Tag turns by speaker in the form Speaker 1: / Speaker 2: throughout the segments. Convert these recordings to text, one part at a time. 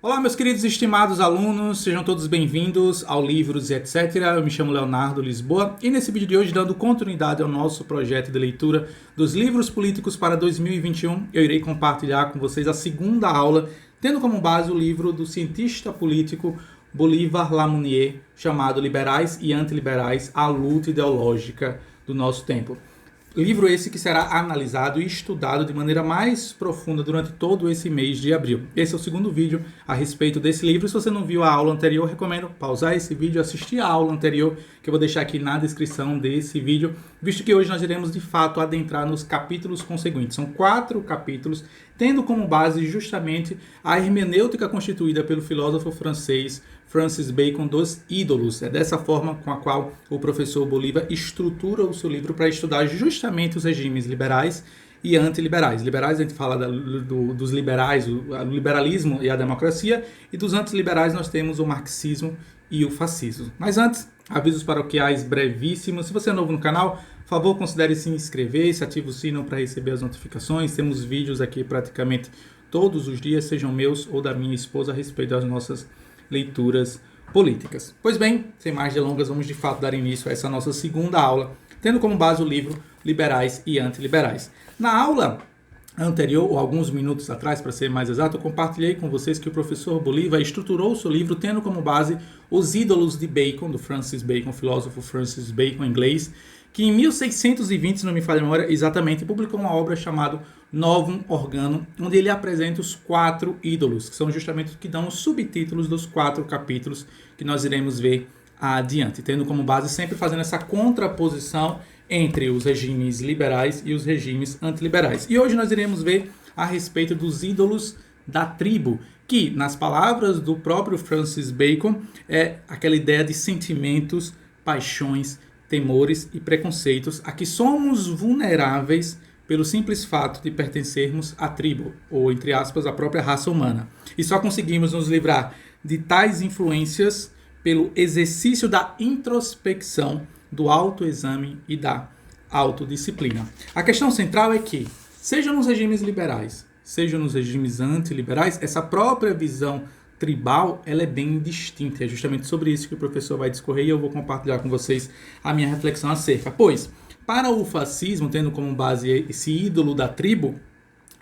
Speaker 1: Olá, meus queridos e estimados alunos, sejam todos bem-vindos ao Livros e etc. Eu me chamo Leonardo Lisboa e nesse vídeo de hoje, dando continuidade ao nosso projeto de leitura dos livros políticos para 2021, eu irei compartilhar com vocês a segunda aula, tendo como base o livro do cientista político Bolivar Lamounier, chamado Liberais e Antiliberais, a luta ideológica do nosso tempo. Livro esse que será analisado e estudado de maneira mais profunda durante todo esse mês de abril. Esse é o segundo vídeo a respeito desse livro. Se você não viu a aula anterior, recomendo pausar esse vídeo e assistir a aula anterior, que eu vou deixar aqui na descrição desse vídeo, visto que hoje nós iremos de fato adentrar nos capítulos conseguintes. São 4 capítulos, tendo como base justamente a hermenêutica constituída pelo filósofo francês Francis Bacon dos ídolos. É dessa forma com a qual o professor Bolivar estrutura o seu livro para estudar justamente os regimes liberais e antiliberais. Liberais, a gente fala dos liberais, o liberalismo e a democracia, e dos antiliberais nós temos o marxismo e o fascismo. Mas antes, avisos paroquiais brevíssimos. Se você é novo no canal, por favor, considere se inscrever, se ative o sino para receber as notificações. Temos vídeos aqui praticamente todos os dias, sejam meus ou da minha esposa, a respeito das nossas leituras políticas. Pois bem, sem mais delongas, vamos de fato dar início a essa nossa segunda aula, tendo como base o livro Liberais e Antiliberais. Na aula anterior, ou alguns minutos atrás, para ser mais exato, eu compartilhei com vocês que o professor Bolivar estruturou o seu livro tendo como base os ídolos de Bacon, do Francis Bacon, filósofo Francis Bacon, inglês, que em 1620, se não me falha a memória, exatamente, publicou uma obra chamada Novum Organum, onde ele apresenta os 4 ídolos, que são justamente os que dão os subtítulos dos 4 capítulos que nós iremos ver adiante, tendo como base sempre fazendo essa contraposição entre os regimes liberais e os regimes antiliberais. E hoje nós iremos ver a respeito dos ídolos da tribo, que, nas palavras do próprio Francis Bacon, é aquela ideia de sentimentos, paixões, temores e preconceitos a que somos vulneráveis pelo simples fato de pertencermos à tribo, ou, entre aspas, à própria raça humana. E só conseguimos nos livrar de tais influências pelo exercício da introspecção, do autoexame e da autodisciplina. A questão central é que, seja nos regimes liberais, seja nos regimes antiliberais, essa própria visão tribal, ela é bem distinta. É justamente sobre isso que o professor vai discorrer e eu vou compartilhar com vocês a minha reflexão acerca. Pois, para o fascismo, tendo como base esse ídolo da tribo,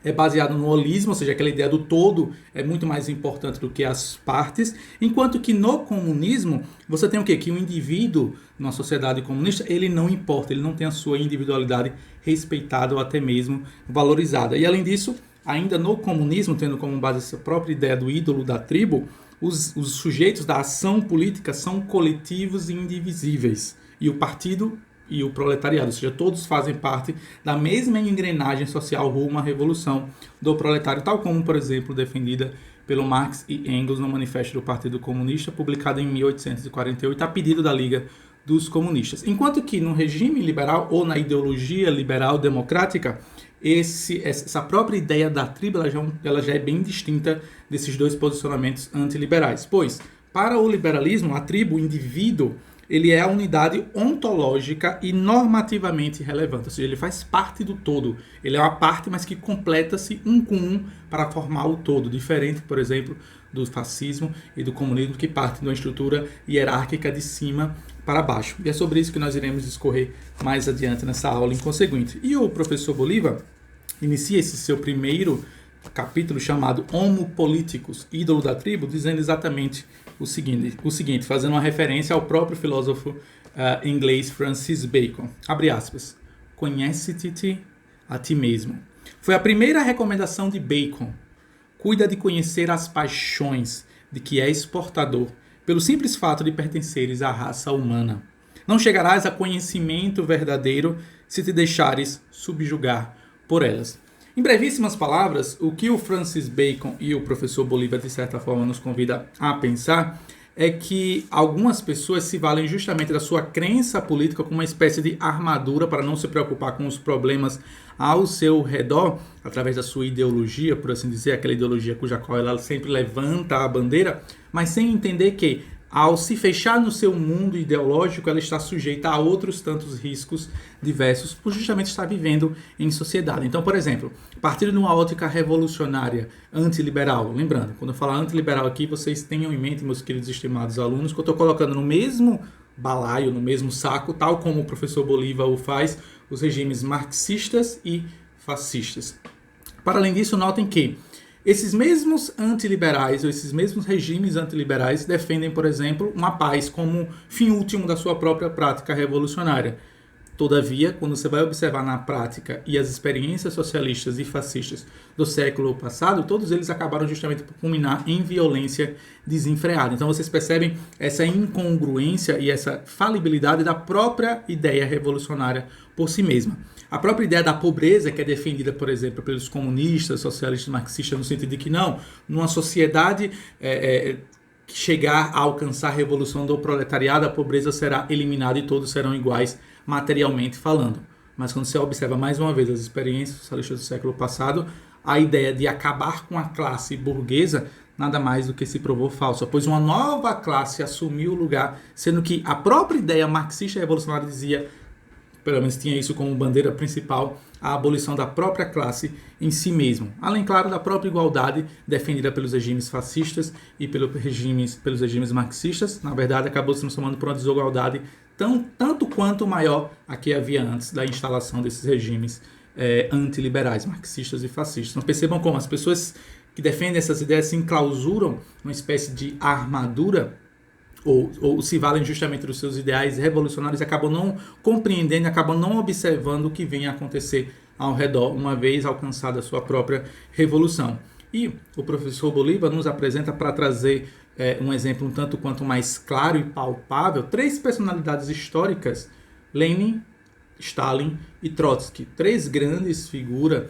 Speaker 1: é baseado no holismo, ou seja, aquela ideia do todo é muito mais importante do que as partes, enquanto que no comunismo, você tem o quê? Que o indivíduo, numa sociedade comunista, ele não importa, ele não tem a sua individualidade respeitada ou até mesmo valorizada. E além disso, ainda no comunismo, tendo como base essa própria ideia do ídolo da tribo, os sujeitos da ação política são coletivos e indivisíveis. E o partido e o proletariado, ou seja, todos fazem parte da mesma engrenagem social rumo à revolução do proletário, tal como, por exemplo, defendida pelo Marx e Engels no Manifesto do Partido Comunista, publicado em 1848, a pedido da Liga dos Comunistas. Enquanto que no regime liberal ou na ideologia liberal democrática, essa própria ideia da tribo ela já é bem distinta desses dois posicionamentos antiliberais. Pois, para o liberalismo, a tribo, o indivíduo, ele é a unidade ontológica e normativamente relevante, ou seja, ele faz parte do todo. Ele é uma parte, mas que completa-se um com um para formar o todo, diferente, por exemplo, do fascismo e do comunismo, que partem de uma estrutura hierárquica de cima para baixo. E é sobre isso que nós iremos discorrer mais adiante nessa aula inconsequente. E o professor Bolivar inicia esse seu primeiro capítulo chamado Homo Politicus, ídolo da tribo, dizendo exatamente o seguinte, fazendo uma referência ao próprio filósofo inglês Francis Bacon. Abre aspas. Conhece-te a ti mesmo. Foi a primeira recomendação de Bacon. Cuida de conhecer as paixões de que és portador, pelo simples fato de pertenceres à raça humana. Não chegarás a conhecimento verdadeiro se te deixares subjugar por elas. Em brevíssimas palavras, o que o Francis Bacon e o professor Bolivar, de certa forma, nos convida a pensar é que algumas pessoas se valem justamente da sua crença política como uma espécie de armadura para não se preocupar com os problemas ao seu redor, através da sua ideologia, por assim dizer, aquela ideologia cuja qual ela sempre levanta a bandeira, mas sem entender que ao se fechar no seu mundo ideológico, ela está sujeita a outros tantos riscos diversos por justamente estar vivendo em sociedade. Então, por exemplo, partindo de uma ótica revolucionária, antiliberal, lembrando, quando eu falar antiliberal aqui, vocês tenham em mente, meus queridos e estimados alunos, que eu estou colocando no mesmo balaio, no mesmo saco, tal como o professor Bolívar o faz, os regimes marxistas e fascistas. Para além disso, notem que esses mesmos antiliberais, ou esses mesmos regimes antiliberais, defendem, por exemplo, uma paz como fim último da sua própria prática revolucionária. Todavia, quando você vai observar na prática e as experiências socialistas e fascistas do século passado, todos eles acabaram justamente por culminar em violência desenfreada. Então vocês percebem essa incongruência e essa falibilidade da própria ideia revolucionária por si mesma. A própria ideia da pobreza, que é defendida, por exemplo, pelos comunistas, socialistas, marxistas, no sentido de que não, numa sociedade que chegar a alcançar a revolução do proletariado, a pobreza será eliminada e todos serão iguais materialmente falando. Mas quando você observa mais uma vez as experiências socialistas do século passado, a ideia de acabar com a classe burguesa nada mais do que se provou falsa, pois uma nova classe assumiu o lugar, sendo que a própria ideia marxista revolucionária dizia, pelo menos tinha isso como bandeira principal, a abolição da própria classe em si mesmo. Além, claro, da própria igualdade defendida pelos regimes fascistas e pelos regimes marxistas. Na verdade, acabou se transformando por uma desigualdade tanto quanto maior a que havia antes da instalação desses regimes antiliberais, marxistas e fascistas. Então percebam como as pessoas que defendem essas ideias se enclausuram numa espécie de armadura ou se valem justamente dos seus ideais revolucionários e acabam não compreendendo, acabam não observando o que vem a acontecer ao redor, uma vez alcançada a sua própria revolução. E o professor Bolívar nos apresenta, para trazer um exemplo um tanto quanto mais claro e palpável, 3 personalidades históricas, Lenin, Stalin e Trotsky, 3 grandes figuras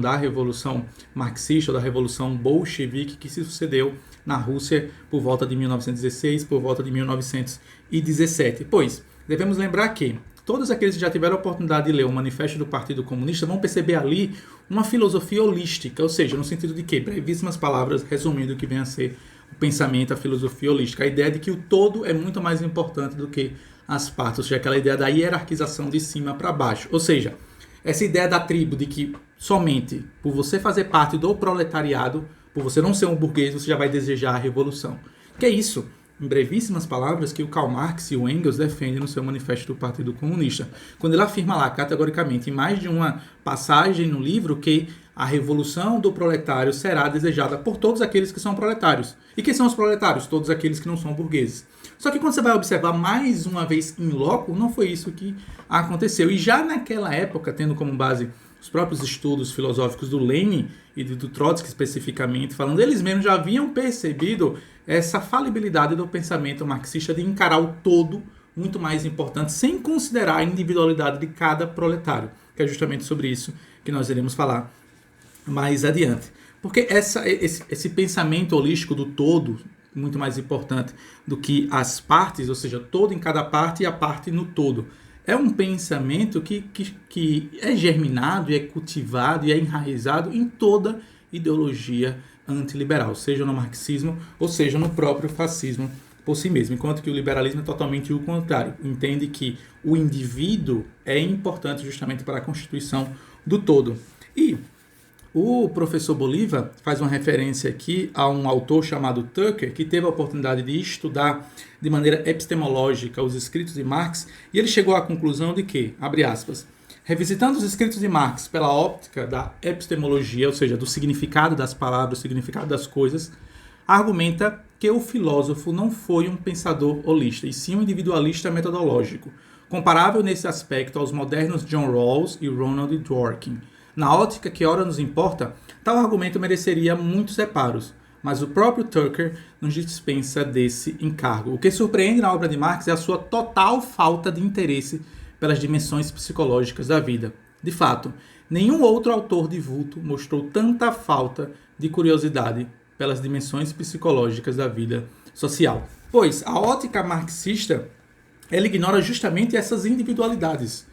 Speaker 1: da Revolução Marxista, da Revolução Bolchevique, que se sucedeu na Rússia por volta de 1916, por volta de 1917. Pois, devemos lembrar que todos aqueles que já tiveram a oportunidade de ler o Manifesto do Partido Comunista vão perceber ali uma filosofia holística, ou seja, no sentido de que, brevíssimas palavras, resumindo o que vem a ser o pensamento, a filosofia holística, a ideia de que o todo é muito mais importante do que as partes, ou seja, aquela ideia da hierarquização de cima para baixo, ou seja, essa ideia da tribo de que somente por você fazer parte do proletariado, por você não ser um burguês, você já vai desejar a revolução. Que é isso, em brevíssimas palavras, que o Karl Marx e o Engels defendem no seu Manifesto do Partido Comunista. Quando ele afirma lá, categoricamente, em mais de uma passagem no livro, que a revolução do proletário será desejada por todos aqueles que são proletários. E quem são os proletários? Todos aqueles que não são burgueses. Só que quando você vai observar mais uma vez em loco, não foi isso que aconteceu. E já naquela época, tendo como base os próprios estudos filosóficos do Lenin e do Trotsky especificamente, falando, eles mesmos já haviam percebido essa falibilidade do pensamento marxista de encarar o todo muito mais importante, sem considerar a individualidade de cada proletário, que é justamente sobre isso que nós iremos falar mais adiante. Porque esse pensamento holístico do todo, muito mais importante do que as partes, ou seja, todo em cada parte e a parte no todo, é um pensamento que é germinado, e é cultivado e é enraizado em toda ideologia antiliberal, seja no marxismo ou seja no próprio fascismo por si mesmo, enquanto que o liberalismo é totalmente o contrário, entende que o indivíduo é importante justamente para a constituição do todo. E o professor Bolívar faz uma referência aqui a um autor chamado Tucker, que teve a oportunidade de estudar de maneira epistemológica os escritos de Marx, e ele chegou à conclusão de que, abre aspas, revisitando os escritos de Marx pela óptica da epistemologia, ou seja, do significado das palavras, do significado das coisas, argumenta que o filósofo não foi um pensador holista, e sim um individualista metodológico, comparável nesse aspecto aos modernos John Rawls e Ronald Dworkin. Na ótica que ora nos importa, tal argumento mereceria muitos reparos, mas o próprio Tucker nos dispensa desse encargo. O que surpreende na obra de Marx é a sua total falta de interesse pelas dimensões psicológicas da vida. De fato, nenhum outro autor de vulto mostrou tanta falta de curiosidade pelas dimensões psicológicas da vida social. Pois a ótica marxista, ela ignora justamente essas individualidades,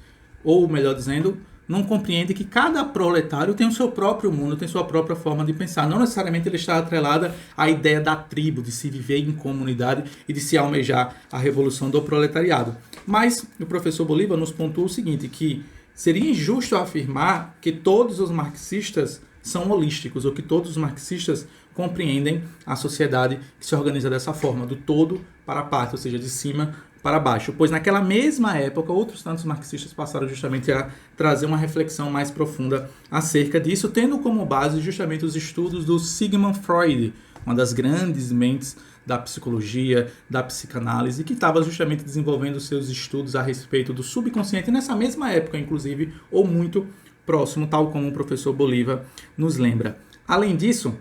Speaker 1: ou melhor dizendo, não compreende que cada proletário tem o seu próprio mundo, tem sua própria forma de pensar. Não necessariamente ele está atrelado à ideia da tribo, de se viver em comunidade e de se almejar a revolução do proletariado. Mas o professor Bolívar nos pontua o seguinte, que seria injusto afirmar que todos os marxistas são holísticos, ou que todos os marxistas compreendem a sociedade que se organiza dessa forma, do todo para a parte, ou seja, de cima para baixo. Pois naquela mesma época, outros tantos marxistas passaram justamente a trazer uma reflexão mais profunda acerca disso, tendo como base justamente os estudos do Sigmund Freud, uma das grandes mentes da psicologia, da psicanálise, que estava justamente desenvolvendo seus estudos a respeito do subconsciente nessa mesma época, inclusive, ou muito próximo, tal como o professor Bolívar nos lembra. Além disso,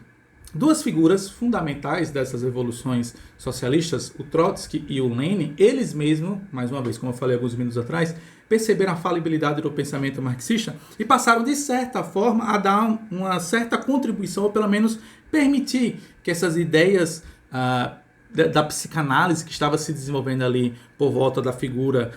Speaker 1: duas figuras fundamentais dessas revoluções socialistas, o Trotsky e o Lenin, eles mesmos, mais uma vez, como eu falei alguns minutos atrás, perceberam a falibilidade do pensamento marxista e passaram, de certa forma, a dar uma certa contribuição, ou pelo menos permitir que essas ideias da psicanálise que estava se desenvolvendo ali por volta da figura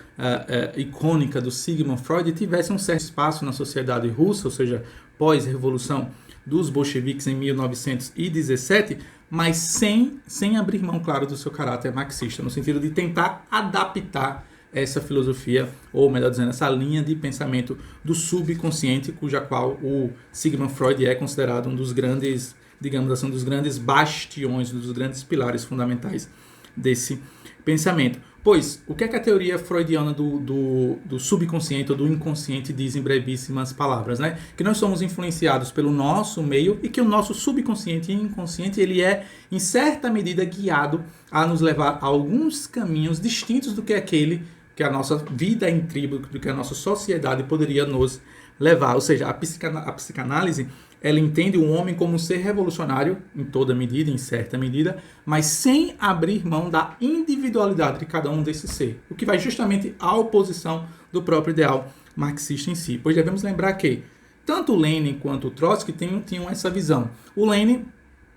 Speaker 1: icônica do Sigmund Freud tivesse um certo espaço na sociedade russa, ou seja, pós-revolução dos bolcheviques em 1917, mas sem abrir mão, claro, do seu caráter marxista, no sentido de tentar adaptar essa filosofia, ou melhor dizendo, essa linha de pensamento do subconsciente, cuja qual o Sigmund Freud é considerado um dos grandes, digamos assim, dos grandes bastiões, dos grandes pilares fundamentais desse pensamento. Pois, o que é que a teoria freudiana do subconsciente ou do inconsciente diz em brevíssimas palavras, né? Que nós somos influenciados pelo nosso meio e que o nosso subconsciente e inconsciente, ele é, em certa medida, guiado a nos levar a alguns caminhos distintos do que aquele que a nossa vida em tribo, do que a nossa sociedade poderia nos levar. Ou seja, a psicanálise, ela entende o homem como um ser revolucionário, em toda medida, em certa medida, mas sem abrir mão da individualidade de cada um desse ser, o que vai justamente à oposição do próprio ideal marxista em si. Pois devemos lembrar que tanto o Lenin quanto o Trotsky tinham essa visão. O Lenin,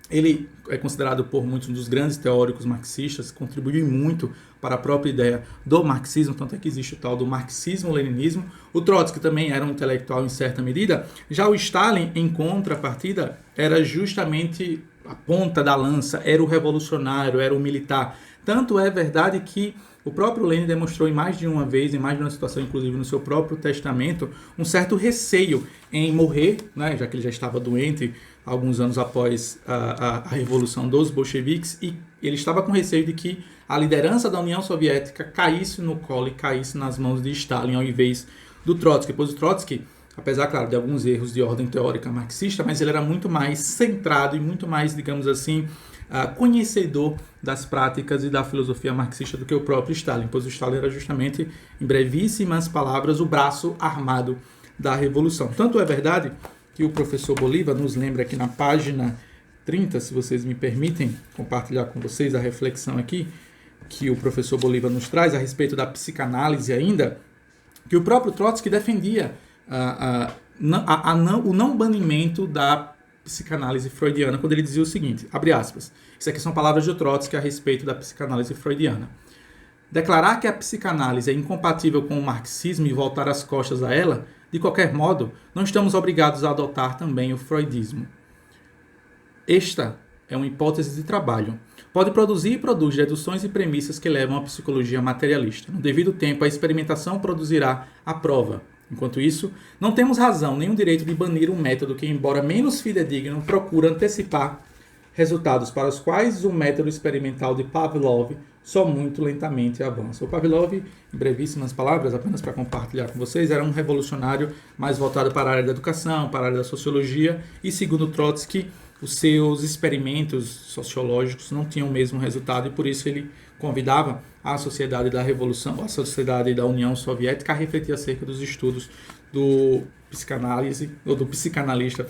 Speaker 1: ele é considerado por muitos um dos grandes teóricos marxistas, contribuiu muito para a própria ideia do marxismo, tanto é que existe o tal do marxismo-leninismo. O Trotsky também era um intelectual em certa medida. Já o Stalin, em contrapartida, era justamente a ponta da lança, era o revolucionário, era o militar. Tanto é verdade que o próprio Lenin demonstrou em mais de uma vez, em mais de uma situação, inclusive no seu próprio testamento, um certo receio em morrer, né, já que ele já estava doente alguns anos após a revolução dos bolcheviques, e ele estava com receio de que a liderança da União Soviética caísse no colo e caísse nas mãos de Stalin ao invés do Trotsky. Pois o Trotsky, apesar, claro, de alguns erros de ordem teórica marxista, mas ele era muito mais centrado e muito mais, digamos assim, conhecedor das práticas e da filosofia marxista do que o próprio Stalin, pois o Stalin era justamente, em brevíssimas palavras, o braço armado da revolução. Tanto é verdade que o professor Bolívar nos lembra aqui na página 30, se vocês me permitem compartilhar com vocês a reflexão aqui, que o professor Bolívar nos traz a respeito da psicanálise ainda, que o próprio Trotsky defendia o não banimento da psicanálise freudiana, quando ele dizia o seguinte, abre aspas, isso aqui são palavras de Trotsky a respeito da psicanálise freudiana. Declarar que a psicanálise é incompatível com o marxismo e voltar as costas a ela, de qualquer modo, não estamos obrigados a adotar também o freudismo. Esta é uma hipótese de trabalho. Pode produzir e produz deduções e premissas que levam à psicologia materialista. No devido tempo, a experimentação produzirá a prova. Enquanto isso, não temos razão nem o direito de banir um método que, embora menos fidedigno, procura antecipar resultados para os quais o método experimental de Pavlov só muito lentamente avança. O Pavlov, em brevíssimas palavras, apenas para compartilhar com vocês, era um revolucionário mais voltado para a área da educação, para a área da sociologia, e segundo Trotsky, os seus experimentos sociológicos não tinham o mesmo resultado, e por isso ele convidava a sociedade da Revolução, a sociedade da União Soviética a refletir acerca dos estudos do psicanalista,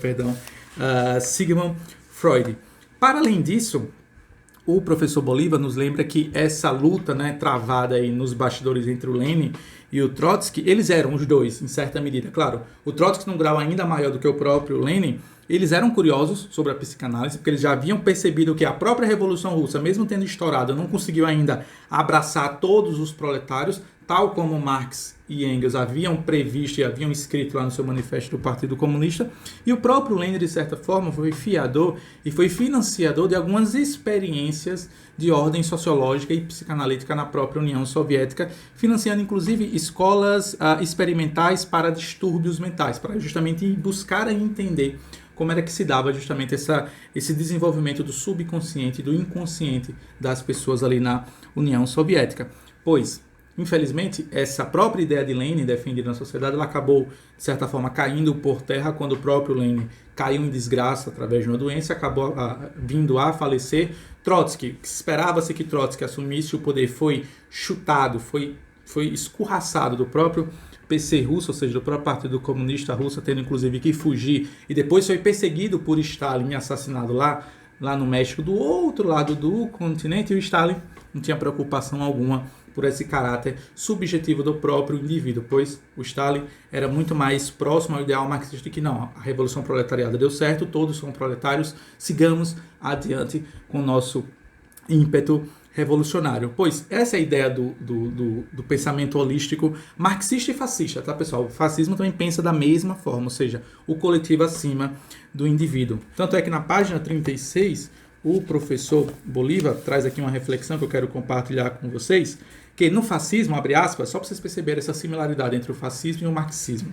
Speaker 1: Sigmund Freud. Para além disso, o professor Bolívar nos lembra que essa luta, né, travada aí nos bastidores entre o Lenin e o Trotsky, eles eram os dois, em certa medida. Claro, o Trotsky num grau ainda maior do que o próprio Lenin, eles eram curiosos sobre a psicanálise, porque eles já haviam percebido que a própria Revolução Russa, mesmo tendo estourado, não conseguiu ainda abraçar todos os proletários, tal como Marx e Engels haviam previsto e haviam escrito lá no seu manifesto do Partido Comunista. E o próprio Lenin, de certa forma, foi fiador e foi financiador de algumas experiências de ordem sociológica e psicanalítica na própria União Soviética, financiando inclusive escolas experimentais para distúrbios mentais, para justamente buscar entender como era que se dava justamente esse desenvolvimento do subconsciente e do inconsciente das pessoas ali na União Soviética. Pois, infelizmente, essa própria ideia de Lenin defendida na sociedade, ela acabou, de certa forma, caindo por terra quando o próprio Lenin caiu em desgraça através de uma doença, acabou vindo a falecer. Trotsky, esperava-se que Trotsky assumisse o poder, foi chutado, foi escorraçado do próprio PC russo, ou seja, do próprio Partido Comunista Russo, tendo inclusive que fugir, e depois foi perseguido por Stalin e assassinado lá no México, do outro lado do continente, e o Stalin não tinha preocupação alguma por esse caráter subjetivo do próprio indivíduo, pois o Stalin era muito mais próximo ao ideal marxista de que não, a Revolução Proletariada deu certo, todos são proletários, sigamos adiante com o nosso ímpeto revolucionário. Pois essa é a ideia do pensamento holístico marxista e fascista, tá, pessoal? O fascismo também pensa da mesma forma, ou seja, o coletivo acima do indivíduo. Tanto é que na página 36, o professor Bolívar traz aqui uma reflexão que eu quero compartilhar com vocês, que no fascismo, abre aspas, só para vocês perceberem essa similaridade entre o fascismo e o marxismo,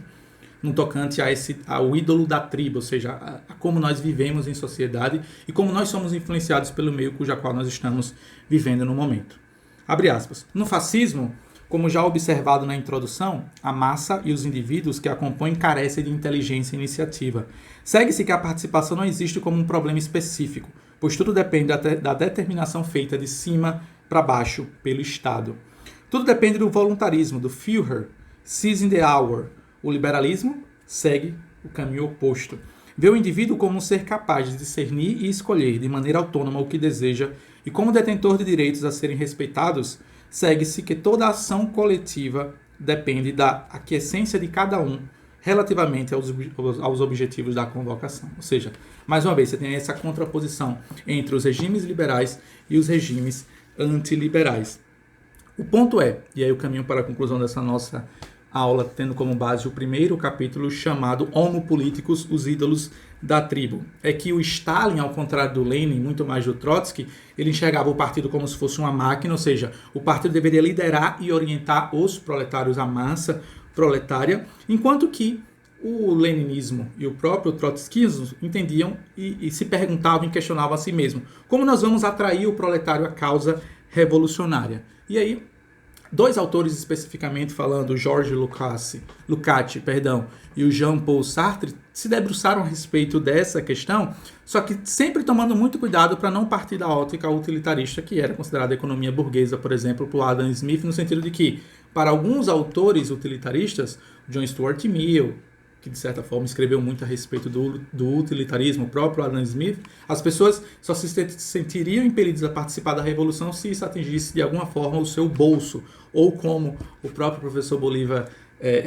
Speaker 1: no tocante ao ídolo da tribo, ou seja, a como nós vivemos em sociedade e como nós somos influenciados pelo meio cuja qual nós estamos vivendo no momento. Abre aspas. No fascismo, como já observado na introdução, a massa e os indivíduos que a compõem carecem de inteligência e iniciativa. Segue-se que a participação não existe como um problema específico, pois tudo depende da determinação feita de cima para baixo pelo Estado. Tudo depende do voluntarismo, do Führer, seizing the hour. O liberalismo segue o caminho oposto. Vê o indivíduo como um ser capaz de discernir e escolher de maneira autônoma o que deseja, e como detentor de direitos a serem respeitados, segue-se que toda ação coletiva depende da aquiescência de cada um relativamente aos objetivos da convocação. Ou seja, mais uma vez, você tem essa contraposição entre os regimes liberais e os regimes antiliberais. O ponto é, e aí o caminho para a conclusão dessa nossa aula, tendo como base o primeiro capítulo chamado Homo Politicus, os ídolos da tribo, é que o Stalin, ao contrário do Lenin, muito mais do Trotsky, ele enxergava o partido como se fosse uma máquina, ou seja, o partido deveria liderar e orientar os proletários, a massa proletária, enquanto que o leninismo e o próprio trotskismo entendiam e se perguntavam e questionavam a si mesmo: como nós vamos atrair o proletário à causa revolucionária? E aí, dois autores especificamente falando, Georges Lukács, e o Jean-Paul Sartre, se debruçaram a respeito dessa questão, só que sempre tomando muito cuidado para não partir da ótica utilitarista, que era considerada a economia burguesa, por exemplo, por Adam Smith, no sentido de que, para alguns autores utilitaristas, John Stuart Mill, que de certa forma escreveu muito a respeito do utilitarismo, o próprio Adam Smith, as pessoas só se sentiriam impelidas a participar da revolução se isso atingisse de alguma forma o seu bolso, ou como o próprio professor Bolívar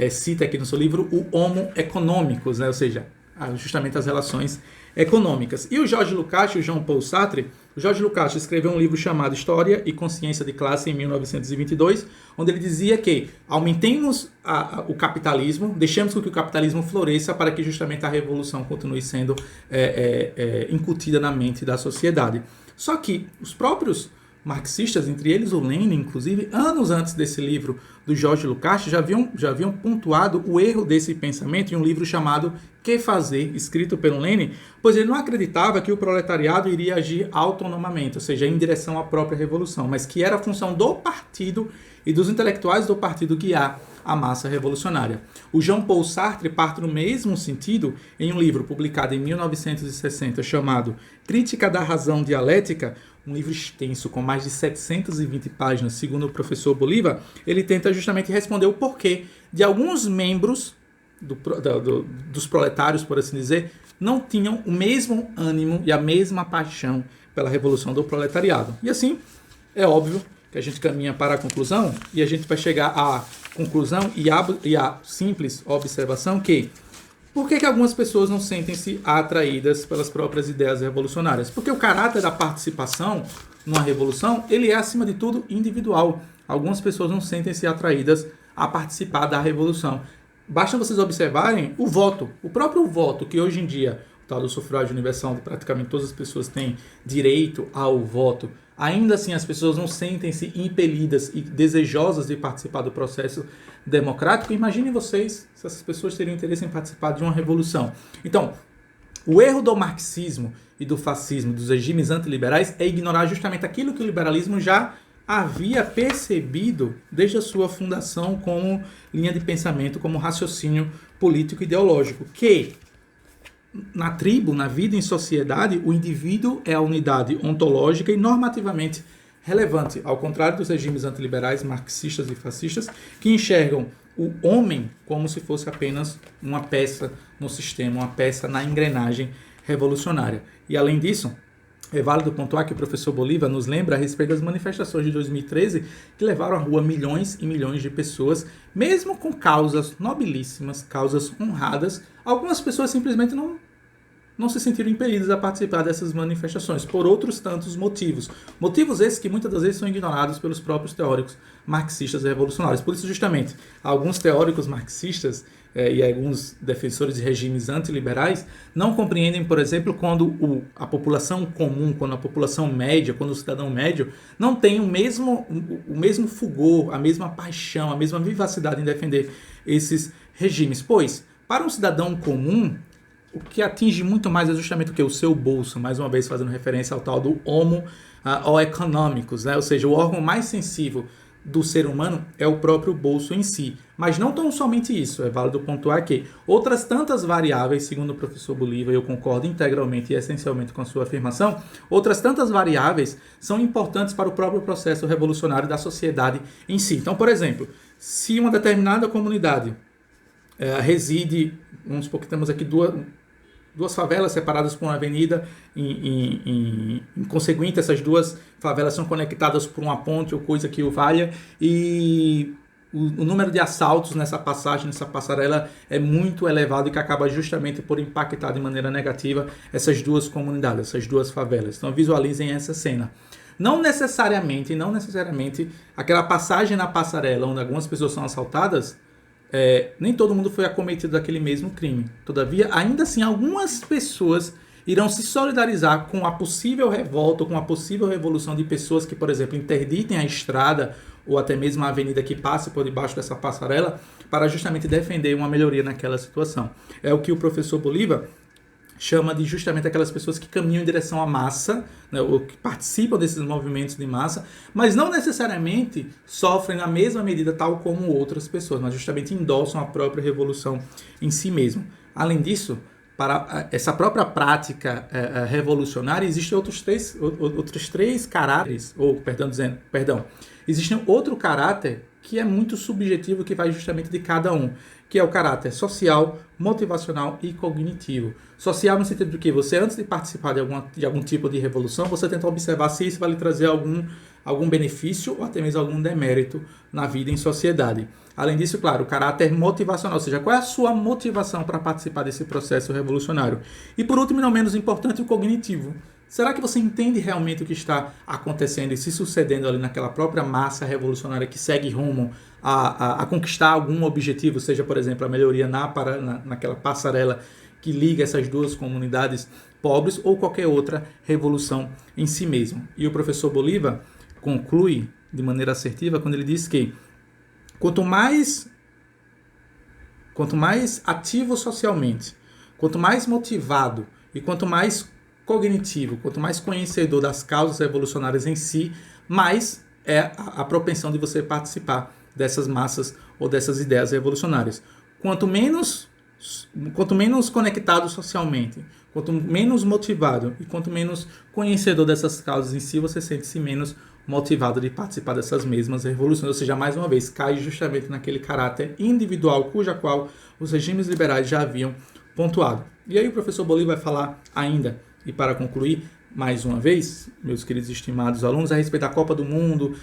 Speaker 1: cita aqui no seu livro, o homo economicus, né? Ou seja, justamente as relações econômicas. E o Georges Lukács e o Jean-Paul Sartre, o Georges Lukács escreveu um livro chamado História e Consciência de Classe em 1922, onde ele dizia que aumentemos o capitalismo, deixemos que o capitalismo floresça para que justamente a revolução continue sendo incutida na mente da sociedade. Só que os próprios marxistas, entre eles o Lenin, inclusive, anos antes desse livro do Georges Lukács, já haviam pontuado o erro desse pensamento em um livro chamado Que Fazer, escrito pelo Lenin, pois ele não acreditava que o proletariado iria agir autonomamente, ou seja, em direção à própria revolução, mas que era a função do partido e dos intelectuais do partido guiar a massa revolucionária. O Jean-Paul Sartre parte no mesmo sentido em um livro publicado em 1960 chamado Crítica da Razão Dialética, um livro extenso com mais de 720 páginas, segundo o professor Bolívar. Ele tenta justamente responder o porquê de alguns membros dos proletários, por assim dizer, não tinham o mesmo ânimo e a mesma paixão pela revolução do proletariado. E assim, é óbvio que a gente caminha para a conclusão e a gente vai chegar à conclusão e à simples observação que Por que algumas pessoas não sentem-se atraídas pelas próprias ideias revolucionárias? Porque o caráter da participação numa revolução, ele é, acima de tudo, individual. Algumas pessoas não sentem-se atraídas a participar da revolução. Basta vocês observarem o voto. O próprio voto, que hoje em dia, o tal do sufrágio universal, onde praticamente todas as pessoas têm direito ao voto, ainda assim as pessoas não sentem-se impelidas e desejosas de participar do processo democrático. Imaginem vocês se essas pessoas teriam interesse em participar de uma revolução. Então, o erro do marxismo e do fascismo, dos regimes antiliberais, é ignorar justamente aquilo que o liberalismo já havia percebido desde a sua fundação como linha de pensamento, como raciocínio político e ideológico, que na tribo, na vida em sociedade, o indivíduo é a unidade ontológica e normativamente relevante, ao contrário dos regimes antiliberais, marxistas e fascistas, que enxergam o homem como se fosse apenas uma peça no sistema, uma peça na engrenagem revolucionária. E além disso, é válido pontuar que o professor Bolívar nos lembra a respeito das manifestações de 2013 que levaram à rua milhões e milhões de pessoas, mesmo com causas nobilíssimas, causas honradas. Algumas pessoas simplesmente não se sentiram impelidas a participar dessas manifestações, por outros tantos motivos. Motivos esses que muitas das vezes são ignorados pelos próprios teóricos marxistas e revolucionários. Por isso, justamente, alguns teóricos marxistas e alguns defensores de regimes antiliberais não compreendem, por exemplo, quando a população comum, quando a população média, quando o cidadão médio não tem o mesmo fulgor, a mesma paixão, a mesma vivacidade em defender esses regimes. Pois, para um cidadão comum, o que atinge muito mais é justamente o que? O seu bolso, mais uma vez fazendo referência ao tal do Homo economicus, né? Ou seja, o órgão mais sensível do ser humano é o próprio bolso em si. Mas não tão somente isso, é válido pontuar que outras tantas variáveis, segundo o professor Bolívar, eu concordo integralmente e essencialmente com a sua afirmação, outras tantas variáveis são importantes para o próprio processo revolucionário da sociedade em si. Então, por exemplo, se uma determinada comunidade reside, vamos supor que temos aqui duas favelas separadas por uma avenida, em consequente, essas duas favelas são conectadas por uma ponte ou coisa que o valha, e o número de assaltos nessa passarela é muito elevado e que acaba justamente por impactar de maneira negativa essas duas comunidades, essas duas favelas. Então visualizem essa cena. Não necessariamente aquela passagem na passarela onde algumas pessoas são assaltadas, nem todo mundo foi acometido daquele mesmo crime. Todavia, ainda assim, algumas pessoas irão se solidarizar com a possível revolta, com a possível revolução de pessoas que, por exemplo, interditem a estrada ou até mesmo a avenida que passe por debaixo dessa passarela para justamente defender uma melhoria naquela situação. É o que o professor Bolívar chama de justamente aquelas pessoas que caminham em direção à massa, né, ou que participam desses movimentos de massa, mas não necessariamente sofrem na mesma medida tal como outras pessoas, mas justamente endossam a própria revolução em si mesmo. Além disso, para essa própria prática revolucionária, existem outros três caráteres, existe outro caráter que é muito subjetivo, que vai justamente de cada um, que é o caráter social, motivacional e cognitivo. Social no sentido de que você, antes de participar de algum tipo de revolução, você tenta observar se isso vai lhe trazer algum benefício ou até mesmo algum demérito na vida em sociedade. Além disso, claro, o caráter motivacional, ou seja, qual é a sua motivação para participar desse processo revolucionário. E por último, e não menos importante, o cognitivo. Será que você entende realmente o que está acontecendo e se sucedendo ali naquela própria massa revolucionária que segue rumo a conquistar algum objetivo, seja, por exemplo, a melhoria naquela passarela que liga essas duas comunidades pobres ou qualquer outra revolução em si mesmo? E o professor Bolívar conclui de maneira assertiva quando ele diz que quanto mais ativo socialmente, quanto mais motivado e quanto mais cognitivo, quanto mais conhecedor das causas revolucionárias em si, mais é a propensão de você participar dessas massas ou dessas ideias revolucionárias. Quanto menos conectado socialmente, quanto menos motivado e quanto menos conhecedor dessas causas em si, você sente-se menos motivado de participar dessas mesmas revoluções. Ou seja, mais uma vez, cai justamente naquele caráter individual cuja qual os regimes liberais já haviam pontuado. E aí o professor Bolívar vai falar ainda, e para concluir, mais uma vez, meus queridos e estimados alunos, a respeito da Copa do Mundo,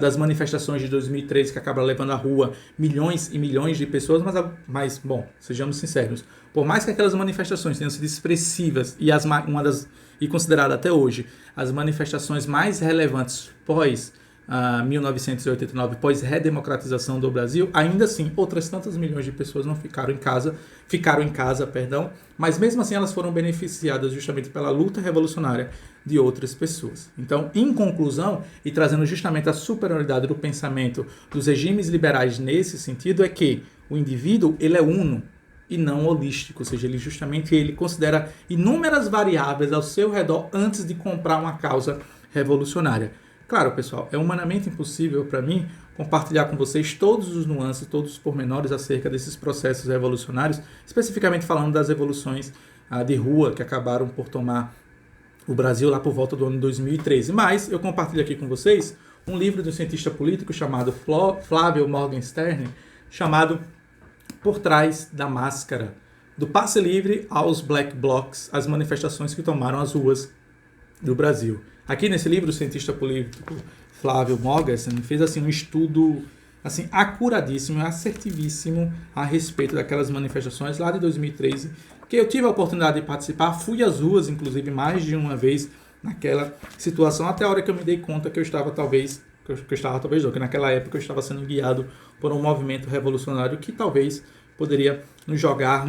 Speaker 1: das manifestações de 2013 que acabaram levando à rua milhões e milhões de pessoas, mas bom, sejamos sinceros, por mais que aquelas manifestações tenham sido expressivas e consideradas até hoje as manifestações mais relevantes pós 1989, pós redemocratização do Brasil, ainda assim, outras tantas milhões de pessoas não ficaram em casa, mas mesmo assim elas foram beneficiadas justamente pela luta revolucionária de outras pessoas. Então, em conclusão, e trazendo justamente a superioridade do pensamento dos regimes liberais nesse sentido, é que o indivíduo, ele é uno e não holístico, ou seja, ele considera inúmeras variáveis ao seu redor antes de comprar uma causa revolucionária. Claro, pessoal, é humanamente impossível para mim compartilhar com vocês todos os nuances, todos os pormenores acerca desses processos revolucionários, especificamente falando das revoluções de rua que acabaram por tomar o Brasil lá por volta do ano 2013. Mas eu compartilho aqui com vocês um livro de um cientista político chamado Flávio Morgenstern, chamado Por Trás da Máscara, do passe livre aos Black Blocs, as manifestações que tomaram as ruas do Brasil. Aqui nesse livro, o cientista político Flávio Morgenstern fez um estudo acuradíssimo, assertivíssimo a respeito daquelas manifestações lá de 2013, que eu tive a oportunidade de participar, fui às ruas, inclusive, mais de uma vez naquela situação, até a hora que eu me dei conta que que naquela época eu estava sendo guiado por um movimento revolucionário que talvez poderia nos jogar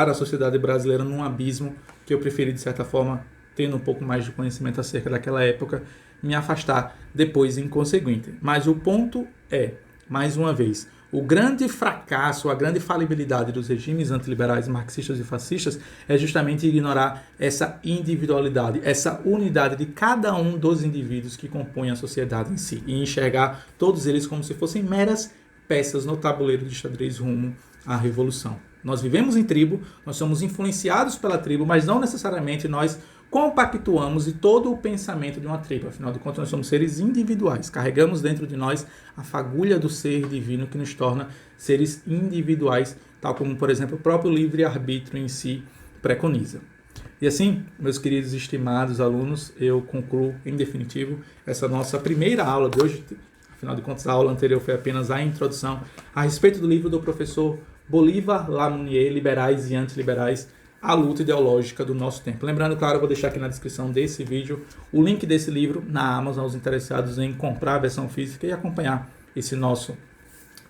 Speaker 1: a sociedade brasileira num abismo que eu preferi, de certa forma, tendo um pouco mais de conhecimento acerca daquela época, me afastar depois inconsequente. Mas o ponto é, mais uma vez, o grande fracasso, a grande falibilidade dos regimes antiliberais, marxistas e fascistas é justamente ignorar essa individualidade, essa unidade de cada um dos indivíduos que compõem a sociedade em si e enxergar todos eles como se fossem meras peças no tabuleiro de xadrez rumo à revolução. Nós vivemos em tribo, nós somos influenciados pela tribo, mas não necessariamente nós compactuamos de todo o pensamento de uma tribo. Afinal de contas, nós somos seres individuais. Carregamos dentro de nós a fagulha do ser divino que nos torna seres individuais, tal como, por exemplo, o próprio livre-arbítrio em si preconiza. E assim, meus queridos e estimados alunos, eu concluo, em definitivo, essa nossa primeira aula de hoje. Afinal de contas, a aula anterior foi apenas a introdução a respeito do livro do professor Bolívar Lamounier, Liberais e Antiliberais, a luta ideológica do nosso tempo. Lembrando, claro, eu vou deixar aqui na descrição desse vídeo o link desse livro na Amazon aos interessados em comprar a versão física e acompanhar esse nosso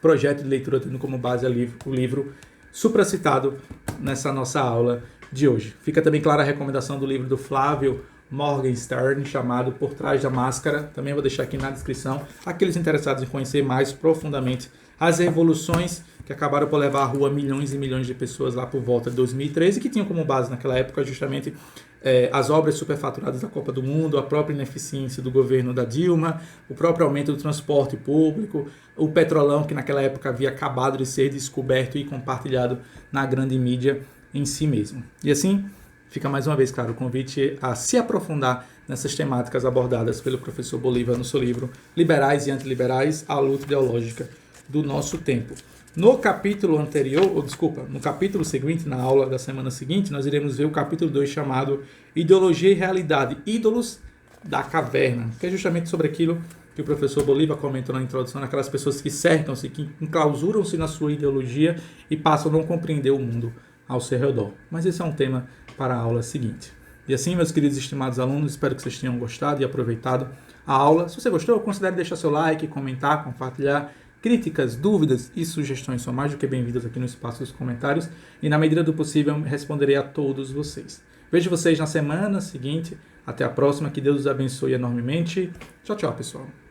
Speaker 1: projeto de leitura tendo como base o livro supracitado nessa nossa aula de hoje. Fica também clara a recomendação do livro do Flávio Morgenstern, chamado Por Trás da Máscara. Também vou deixar aqui na descrição aqueles interessados em conhecer mais profundamente as revoluções que acabaram por levar à rua milhões e milhões de pessoas lá por volta de 2013, que tinham como base naquela época justamente as obras superfaturadas da Copa do Mundo, a própria ineficiência do governo da Dilma, o próprio aumento do transporte público, o petrolão que naquela época havia acabado de ser descoberto e compartilhado na grande mídia em si mesmo. E assim, fica mais uma vez, claro, o convite a se aprofundar nessas temáticas abordadas pelo professor Bolívar no seu livro Liberais e Antiliberais, a luta ideológica do nosso tempo. No capítulo no capítulo seguinte, na aula da semana seguinte, nós iremos ver o capítulo 2 chamado Ideologia e Realidade, Ídolos da Caverna, que é justamente sobre aquilo que o professor Bolívar comentou na introdução, aquelas pessoas que cercam-se, que enclausuram-se na sua ideologia e passam a não compreender o mundo ao seu redor. Mas esse é um tema para a aula seguinte. E assim, meus queridos e estimados alunos, espero que vocês tenham gostado e aproveitado a aula. Se você gostou, considere deixar seu like, comentar, compartilhar. Críticas, dúvidas e sugestões são mais do que bem-vindas aqui no espaço dos comentários e, na medida do possível, responderei a todos vocês. Vejo vocês na semana seguinte. Até a próxima. Que Deus os abençoe enormemente. Tchau, tchau, pessoal.